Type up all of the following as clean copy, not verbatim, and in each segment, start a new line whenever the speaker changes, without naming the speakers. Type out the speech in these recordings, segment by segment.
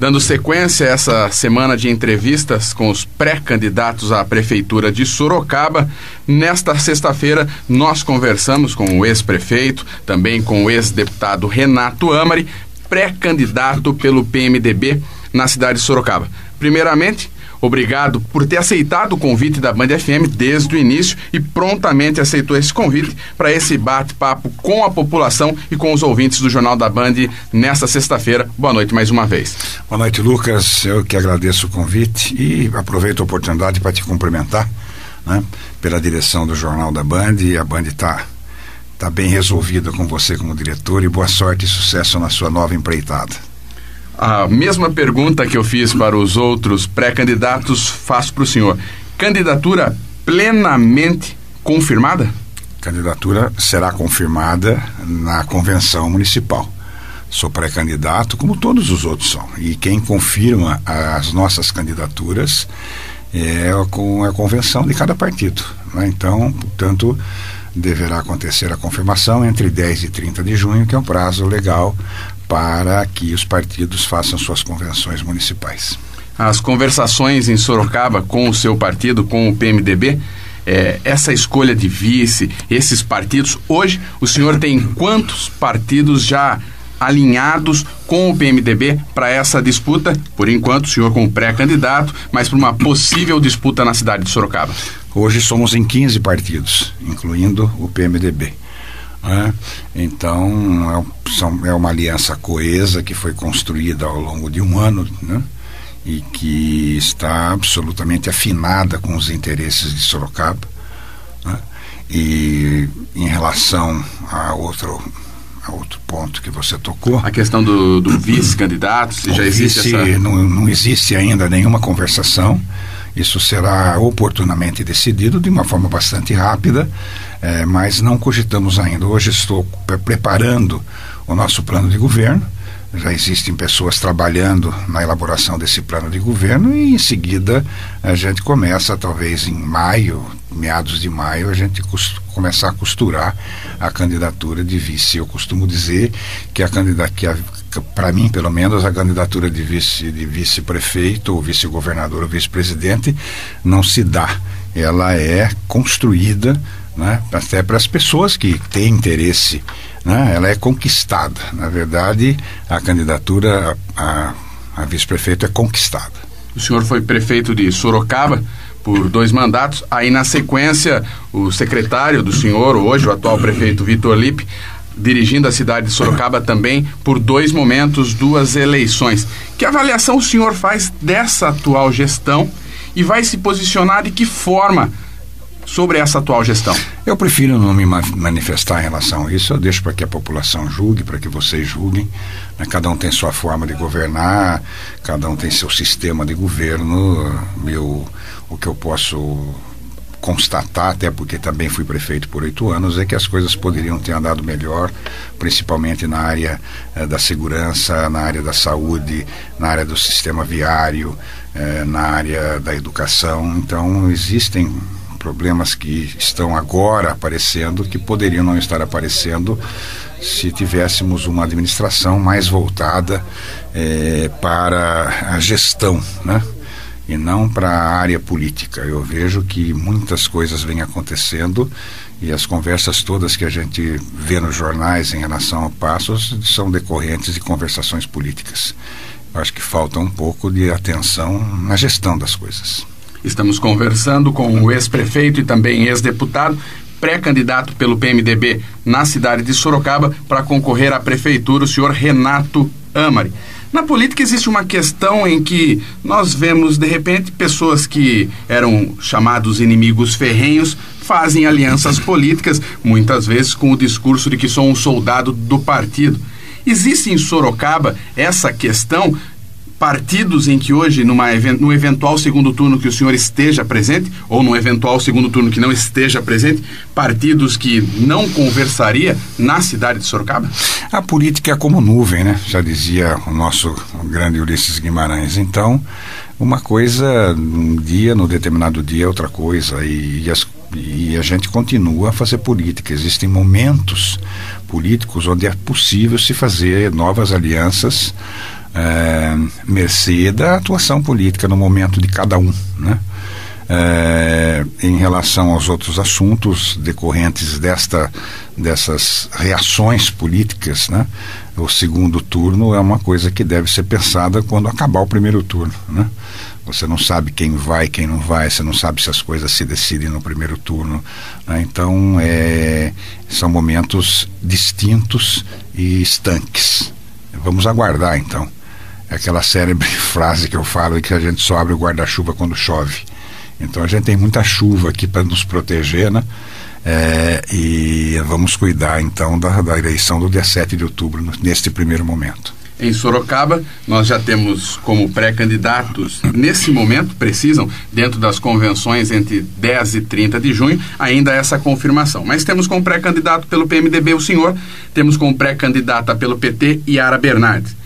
Dando sequência a essa semana de entrevistas com os pré-candidatos à Prefeitura de Sorocaba, nesta sexta-feira nós conversamos com o ex-prefeito, também com o ex-deputado Renato Amari, pré-candidato pelo PMDB na cidade de Sorocaba. Primeiramente, obrigado por ter aceitado o convite da Band FM desde o início e prontamente aceitou esse convite para esse bate-papo com a população e com os ouvintes do Jornal da Band nesta sexta-feira. Boa noite mais uma vez.
Boa noite, Lucas. Eu que agradeço o convite e aproveito a oportunidade para te cumprimentar, né, pela direção do Jornal da Band. E a Band está bem resolvida com você como diretor, e boa sorte e sucesso na sua nova empreitada.
A mesma pergunta que eu fiz para os outros pré-candidatos faço para o senhor. Candidatura plenamente confirmada?
Candidatura será confirmada na convenção municipal. Sou pré-candidato, como todos os outros são. E quem confirma as nossas candidaturas é a convenção de cada partido, né? Então, portanto, deverá acontecer a confirmação entre 10 e 30 de junho, que é um prazo legal para que os partidos façam suas convenções municipais.
As conversações em Sorocaba com o seu partido, com o PMDB, essa escolha de vice, esses partidos, hoje o senhor tem quantos partidos já alinhados com o PMDB para essa disputa? Por enquanto, o senhor como pré-candidato, mas para uma possível disputa na cidade de Sorocaba.
Hoje somos em 15 partidos, incluindo o PMDB. Então é uma aliança coesa que foi construída ao longo de um ano, né? E que está absolutamente afinada com os interesses de Sorocaba, né? E em relação a outro ponto que você tocou,
a questão do vice-candidato, se já existe essa...
não existe ainda nenhuma conversação. Isso será oportunamente decidido de uma forma bastante rápida, mas não cogitamos ainda. Hoje estou preparando o nosso plano de governo. Já existem pessoas trabalhando na elaboração desse plano de governo e em seguida a gente começa, talvez em maio, meados de maio, a gente começar a costurar a candidatura de vice. Eu costumo dizer que para mim, pelo menos, a candidatura de vice-prefeito, ou vice-governador, ou vice-presidente não se dá. Ela é construída, né, até para as pessoas que têm interesse, né, ela é conquistada. Na verdade, a candidatura a vice-prefeito é conquistada.
O senhor foi prefeito de Sorocaba por 2 mandatos, aí na sequência o secretário do senhor, hoje o atual prefeito Vitor Lippe, dirigindo a cidade de Sorocaba também por 2 momentos, 2 eleições. Que avaliação o senhor faz dessa atual gestão e vai se posicionar de que forma sobre essa atual gestão?
Eu prefiro não me manifestar em relação a isso. Eu deixo para que a população julgue, para que vocês julguem, né? Cada um tem sua forma de governar, cada um tem seu sistema de governo. O que eu posso constatar, até porque também fui prefeito por 8 anos, é que as coisas poderiam ter andado melhor, principalmente na área da segurança, na área da saúde, na área do sistema viário, na área da educação. Então existem problemas que estão agora aparecendo que poderiam não estar aparecendo se tivéssemos uma administração mais voltada para a gestão, né? E não para a área política. Eu vejo que muitas coisas vêm acontecendo e as conversas todas que a gente vê nos jornais em relação a passos são decorrentes de conversações políticas. Eu acho que falta um pouco de atenção na gestão das coisas.
Estamos conversando com o ex-prefeito e também ex-deputado, pré-candidato pelo PMDB na cidade de Sorocaba para concorrer à prefeitura, o senhor Renato Amari. Na política existe uma questão em que nós vemos, de repente, pessoas que eram chamados inimigos ferrenhos fazem alianças políticas, muitas vezes com o discurso de que sou um soldado do partido. Existe em Sorocaba essa questão? Partidos em que hoje, no eventual segundo turno que o senhor esteja presente, ou no eventual segundo turno que não esteja presente, partidos que não conversaria na cidade de Sorocaba?
A política é como nuvem, né? Já dizia o nosso grande Ulisses Guimarães. Então, uma coisa, no determinado dia é outra coisa, e a gente continua a fazer política. Existem momentos políticos onde é possível se fazer novas alianças, mercê da atuação política no momento de cada um, né? Em relação aos outros assuntos decorrentes dessas reações políticas, né? O segundo turno é uma coisa que deve ser pensada quando acabar o primeiro turno, né? Você não sabe quem vai, quem não vai, você não sabe se as coisas se decidem no primeiro turno, né? Então são momentos distintos e estanques. Vamos aguardar, então. É aquela célebre frase que eu falo, que a gente só abre o guarda-chuva quando chove. Então a gente tem muita chuva aqui para nos proteger, né? E vamos cuidar então da eleição do dia 7 de outubro, neste primeiro momento.
Em Sorocaba, nós já temos como pré-candidatos, nesse momento, precisam, dentro das convenções entre 10 e 30 de junho, ainda essa confirmação. Mas temos como pré-candidato pelo PMDB o senhor, temos como pré-candidata pelo PT Yara Bernardes.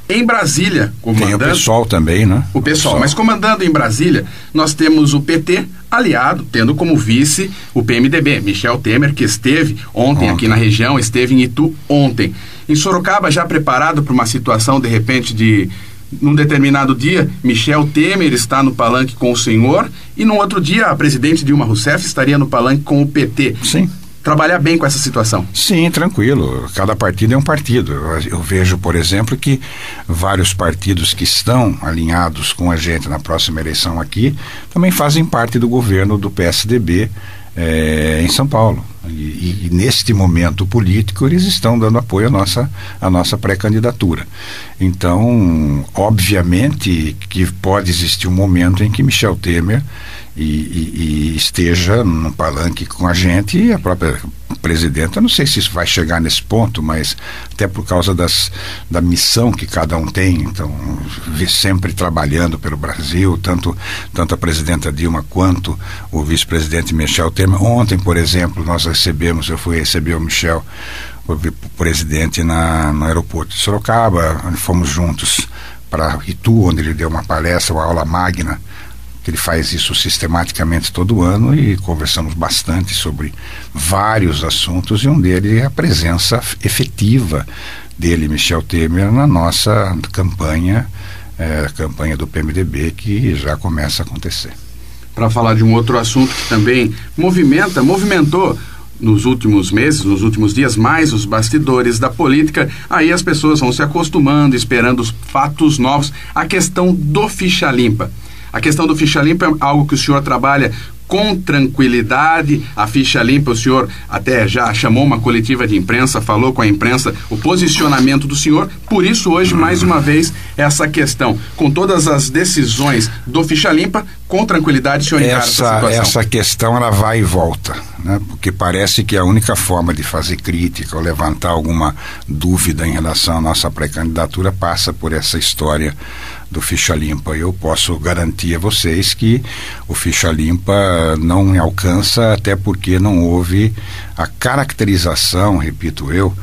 Em Brasília, comandando...
Tem o PSOL também, né?
O PSOL, mas comandando em Brasília, nós temos o PT aliado, tendo como vice o PMDB, Michel Temer, que esteve ontem aqui na região, esteve em Itu ontem. Em Sorocaba, já preparado para uma situação, de repente, num determinado dia, Michel Temer está no palanque com o senhor, e num outro dia, a presidente Dilma Rousseff estaria no palanque com o PT.
Sim.
Trabalhar bem com essa situação?
Sim, tranquilo. Cada partido é um partido. Eu vejo, por exemplo, que vários partidos que estão alinhados com a gente na próxima eleição aqui também fazem parte do governo do PSDB em São Paulo. E neste momento político eles estão dando apoio à nossa pré-candidatura. Então, obviamente que pode existir um momento em que Michel Temer e esteja no palanque com a gente, e a própria presidenta, não sei se isso vai chegar nesse ponto, mas até por causa da missão que cada um tem, então sempre trabalhando pelo Brasil, tanto a presidenta Dilma quanto o vice-presidente Michel Temer. Ontem, por exemplo, eu fui receber o Michel, o presidente, no aeroporto de Sorocaba, onde fomos juntos para Itu, onde ele deu uma palestra, uma aula magna, que ele faz isso sistematicamente todo ano, e conversamos bastante sobre vários assuntos, e um deles é a presença efetiva dele, Michel Temer, na nossa campanha, a campanha do PMDB, que já começa a acontecer.
Para falar de um outro assunto que também movimentou nos últimos meses, nos últimos dias, mais os bastidores da política, aí as pessoas vão se acostumando, esperando os fatos novos, a questão do ficha limpa. A questão do ficha limpa é algo que o senhor trabalha com tranquilidade. A ficha limpa, o senhor até já chamou uma coletiva de imprensa, falou com a imprensa o posicionamento do senhor. Por isso, hoje, mais uma vez, essa questão. Com todas as decisões do ficha limpa, com tranquilidade, o senhor encara essa situação.
Essa questão, ela vai e volta, né? Porque parece que a única forma de fazer crítica ou levantar alguma dúvida em relação à nossa pré-candidatura passa por essa história do ficha limpa. Eu posso garantir a vocês que o ficha limpa não me alcança, até porque não houve a caracterização, repito eu,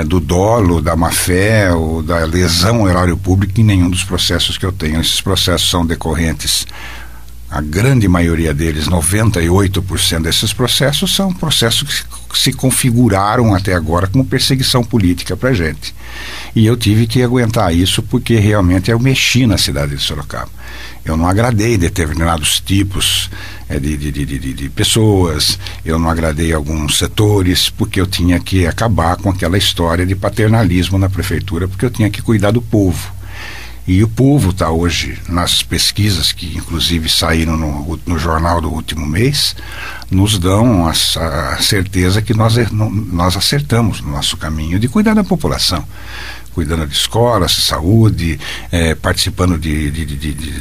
do dolo, da má-fé ou da lesão ao erário público em nenhum dos processos que eu tenho. Esses processos são decorrentes, a grande maioria deles, 98% desses processos, são processos que se configuraram até agora como perseguição política para a gente. E eu tive que aguentar isso porque realmente eu mexi na cidade de Sorocaba. Eu não agradei determinados tipos de pessoas, eu não agradei alguns setores, porque eu tinha que acabar com aquela história de paternalismo na prefeitura, porque eu tinha que cuidar do povo. E o povo está hoje, nas pesquisas que inclusive saíram no jornal do último mês, nos dão a certeza que nós acertamos no nosso caminho de cuidar da população, cuidando de escolas, saúde, participando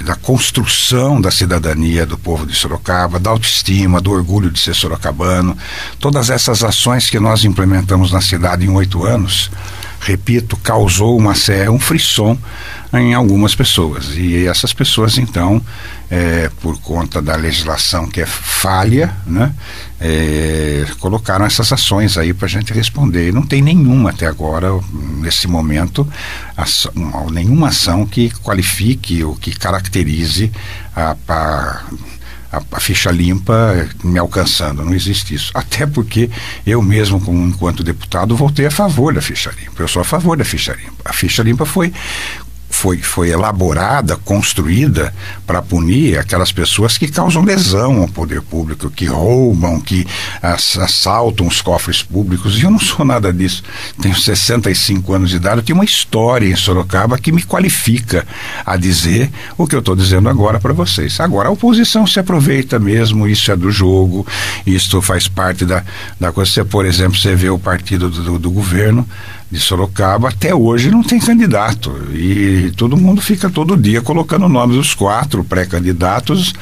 da construção da cidadania do povo de Sorocaba, da autoestima, do orgulho de ser sorocabano. Todas essas ações que nós implementamos na cidade em 8 anos, repito, causou um frisson em algumas pessoas, e essas pessoas então, por conta da legislação que é falha, né, colocaram essas ações aí para a gente responder, e não tem nenhuma até agora, nesse momento, nenhuma ação que qualifique ou que caracterize a ficha limpa me alcançando, não existe isso. Até porque eu mesmo, enquanto deputado, votei a favor da ficha limpa. Eu sou a favor da ficha limpa. A ficha limpa foi elaborada, construída para punir aquelas pessoas que causam lesão ao poder público, que roubam, que assaltam os cofres públicos, e eu não sou nada disso. Tenho 65 anos de idade, eu tenho uma história em Sorocaba que me qualifica a dizer o que eu estou dizendo agora para vocês. Agora, a oposição se aproveita mesmo, isso é do jogo, isso faz parte da coisa. Por exemplo, você vê o partido do governo de Sorocaba, até hoje não tem candidato, e todo mundo fica todo dia colocando o nome dos 4 pré-candidatos.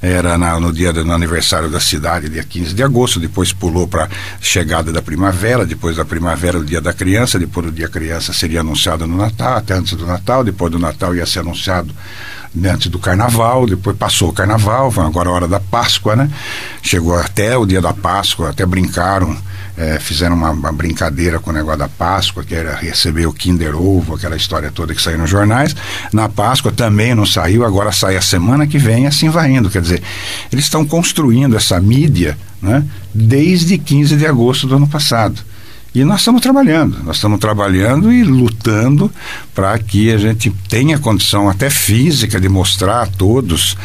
Era no aniversário da cidade, dia 15 de agosto, depois pulou para chegada da primavera, depois da primavera o dia da criança, depois do dia da criança seria anunciado no Natal, até antes do Natal, depois do Natal ia ser anunciado antes do Carnaval, depois passou o Carnaval, agora a hora da Páscoa, né? Chegou até o dia da Páscoa, até brincaram, fizeram uma brincadeira com o negócio da Páscoa, que era receber o Kinder Ovo, aquela história toda que saiu nos jornais. Na Páscoa também não saiu, agora sai a semana que vem, assim vai indo. Quer dizer, eles estão construindo essa mídia, né, desde 15 de agosto do ano passado. E nós estamos trabalhando e lutando para que a gente tenha condição até física de mostrar a todos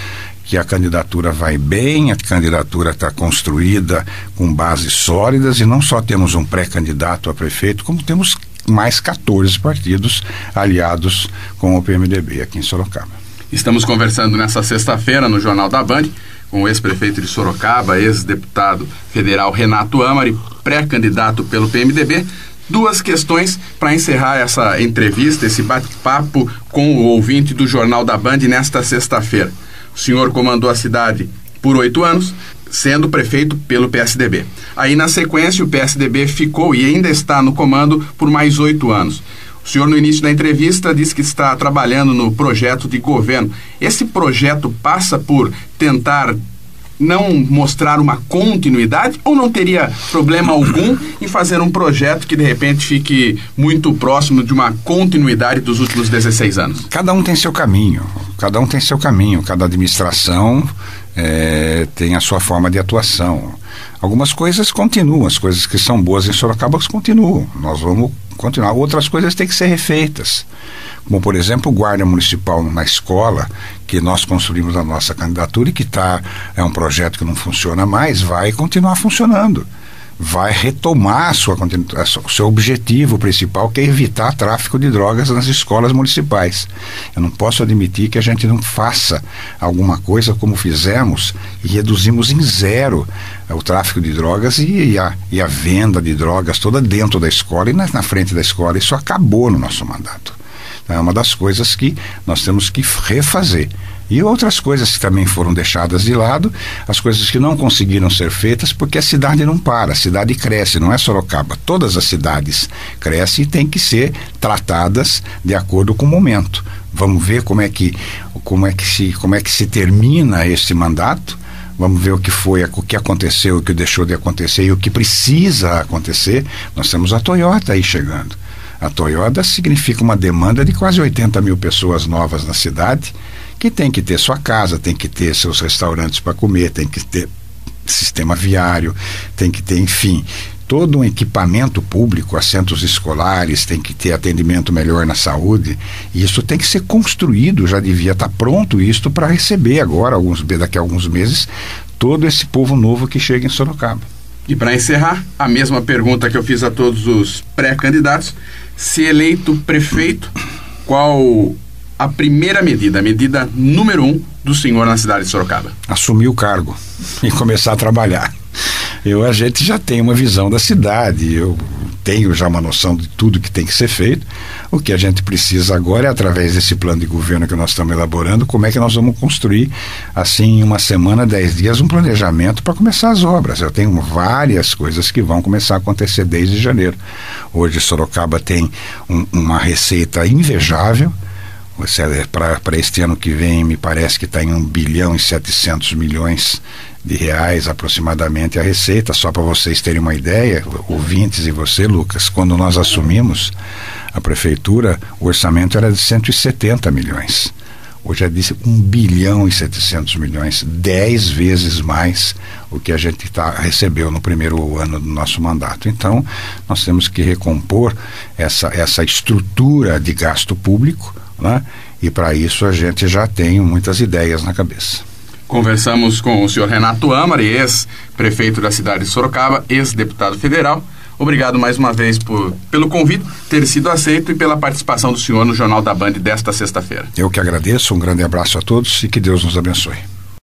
que a candidatura vai bem, a candidatura está construída com bases sólidas, e não só temos um pré-candidato a prefeito, como temos mais 14 partidos aliados com o PMDB aqui em Sorocaba.
Estamos conversando nessa sexta-feira no Jornal da Band com o ex-prefeito de Sorocaba, ex-deputado federal Renato Amari, pré-candidato pelo PMDB. 2 questões para encerrar essa entrevista, esse bate-papo com o ouvinte do Jornal da Band nesta sexta-feira. O senhor comandou a cidade por 8 anos, sendo prefeito pelo PSDB. Aí, na sequência, o PSDB ficou e ainda está no comando por mais 8 anos. O senhor, no início da entrevista, disse que está trabalhando no projeto de governo. Esse projeto passa por tentar não mostrar uma continuidade, ou não teria problema algum em fazer um projeto que de repente fique muito próximo de uma continuidade dos últimos 16 anos?
Cada um tem seu caminho, cada administração tem a sua forma de atuação. Algumas coisas continuam, as coisas que são boas em Sorocaba continuam, nós vamos continuar. Outras coisas têm que ser refeitas, como por exemplo o guarda municipal na escola, que nós construímos a nossa candidatura e que é um projeto que não funciona mais, vai continuar funcionando, vai retomar o seu objetivo principal, que é evitar tráfico de drogas nas escolas municipais. Eu não posso admitir que a gente não faça alguma coisa como fizemos e reduzimos em 0 o tráfico de drogas e a venda de drogas toda dentro da escola e na frente da escola. Isso acabou no nosso mandato. É uma das coisas que nós temos que refazer. E outras coisas que também foram deixadas de lado, as coisas que não conseguiram ser feitas, porque a cidade não para, a cidade cresce, não é Sorocaba. Todas as cidades crescem e têm que ser tratadas de acordo com o momento. Vamos ver como é que se termina esse mandato. Vamos ver o que aconteceu, o que deixou de acontecer e o que precisa acontecer. Nós temos a Toyota aí chegando. A Toyota significa uma demanda de quase 80 mil pessoas novas na cidade, que tem que ter sua casa, tem que ter seus restaurantes para comer, tem que ter sistema viário, tem que ter, enfim, todo um equipamento público, assentos escolares, tem que ter atendimento melhor na saúde, e isso tem que ser construído, já devia estar pronto isto para receber agora, daqui a alguns meses, todo esse povo novo que chega em Sorocaba.
E para encerrar, a mesma pergunta que eu fiz a todos os pré-candidatos: se eleito prefeito, qual a primeira medida, a medida número 1 do senhor na cidade de Sorocaba?
Assumir o cargo e começar a trabalhar. A gente já tem uma visão da cidade, eu tenho já uma noção de tudo que tem que ser feito. O que a gente precisa agora é, através desse plano de governo que nós estamos elaborando, como é que nós vamos construir, assim, em uma semana, 10 dias, um planejamento para começar as obras. Eu tenho várias coisas que vão começar a acontecer desde janeiro. Hoje Sorocaba tem uma receita invejável. Para este ano que vem, me parece que está em 1,7 bilhão de reais aproximadamente a receita. Só para vocês terem uma ideia, ouvintes, e você, Lucas, quando nós assumimos a prefeitura, o orçamento era de 170 milhões. Hoje é de 1 bilhão e 700 milhões, 10 vezes mais o que a gente recebeu no primeiro ano do nosso mandato. Então, nós temos que recompor essa estrutura de gasto público, né? E para isso a gente já tem muitas ideias na cabeça.
Conversamos com o senhor Renato Amari, ex-prefeito da cidade de Sorocaba, ex-deputado federal. Obrigado mais uma vez pelo convite ter sido aceito e pela participação do senhor no Jornal da Band desta sexta-feira.
Eu que agradeço, um grande abraço a todos e que Deus nos abençoe.